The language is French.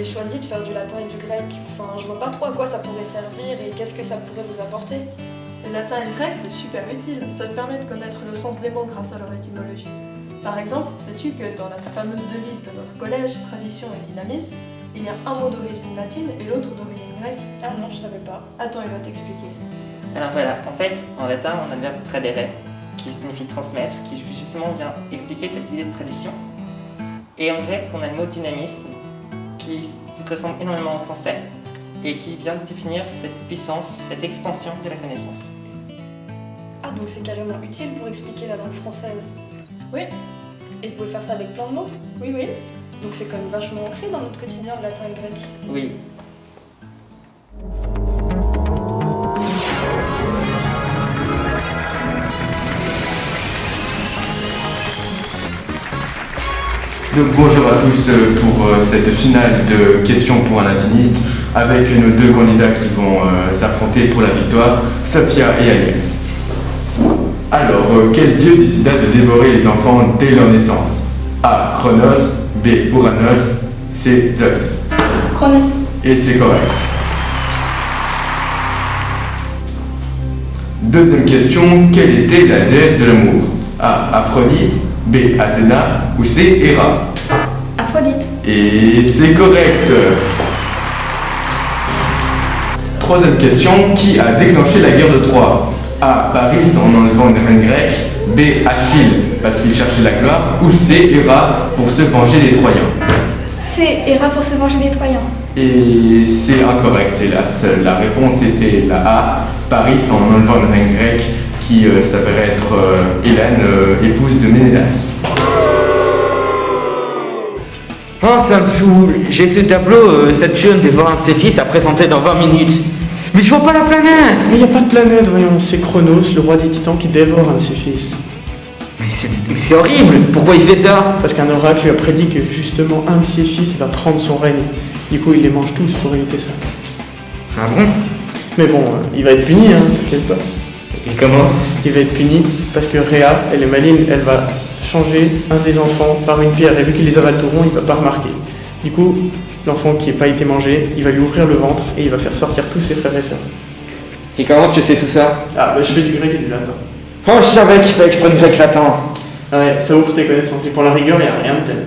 avez choisi de faire du latin et du grec? Enfin, je vois pas trop à quoi ça pourrait servir et qu'est-ce que ça pourrait vous apporter. Le latin et le grec, c'est super utile. Ça te permet de connaître le sens des mots grâce à leur étymologie. Par exemple, sais-tu que dans la fameuse devise de notre collège, tradition et dynamisme, il y a un mot d'origine latine et l'autre d'origine grecque? Ah non, je savais pas. Attends, il va t'expliquer. Alors voilà, en fait, en latin, on a le verbe tradere, qui signifie transmettre, qui justement vient expliquer cette idée de tradition. Et en grec, on a le mot dynamisme, qui ressemble énormément au français, et qui vient définir cette puissance, cette expansion de la connaissance. Ah, donc c'est carrément utile pour expliquer la langue française. Oui, Et vous pouvez faire ça avec plein de mots? oui, oui. Donc c'est quand même vachement ancré dans notre quotidien, le latin et le grec. Oui. Donc bonjour à tous pour cette finale de questions pour un latiniste avec nos deux candidats qui vont s'affronter pour la victoire, Sophia et Agnès. Alors, quel dieu décida de dévorer les enfants dès leur naissance? A. Chronos, B. Ouranos, C. Zeus. Chronos. Et c'est correct. Deuxième question, quelle était la déesse de l'amour? A. Aphrodite, B. Athéna ou C. Héra? Aphrodite. Et c'est correct. Troisième question, qui a déclenché la guerre de Troie? A. Paris en enlevant une reine grecque, B. Achille parce qu'il cherchait la gloire, ou C. Héra pour se venger des Troyens? C'est Héra pour se venger des Troyens. Et c'est incorrect, hélas. La réponse était la A. Paris en enlevant une reine grecque qui s'avérait être Hélène, épouse de Ménélas. Oh, ça me saoule. J'ai ce tableau, Saturne dévore un de ses fils à présenter dans 20 minutes. Mais je vois pas la planète. Mais il n'y a pas de planète, voyons. C'est Chronos, le roi des titans, qui dévore un de ses fils. Mais c'est horrible. Pourquoi il fait ça? Parce qu'un oracle lui a prédit que justement un de ses fils va prendre son règne. Du coup, il les mange tous pour éviter ça. Ah bon? Mais bon, il va être puni, hein, t'inquiète pas. Et comment? Il va être puni parce que Rhea, elle est maligne, elle va changer un des enfants par une pierre. Et vu qu'il les avale tout rond, il va pas remarquer. Du coup, l'enfant qui n'a pas été mangé, il va lui ouvrir le ventre et il va faire sortir tous ses frères et sœurs. Et comment tu sais tout ça? Ah, bah je fais du grec et du latin. Oh, je savais qu'il fallait que je prenne grec latin. Ah ouais, ça ouvre tes connaissances. Et pour la rigueur, il n'y a rien de tel.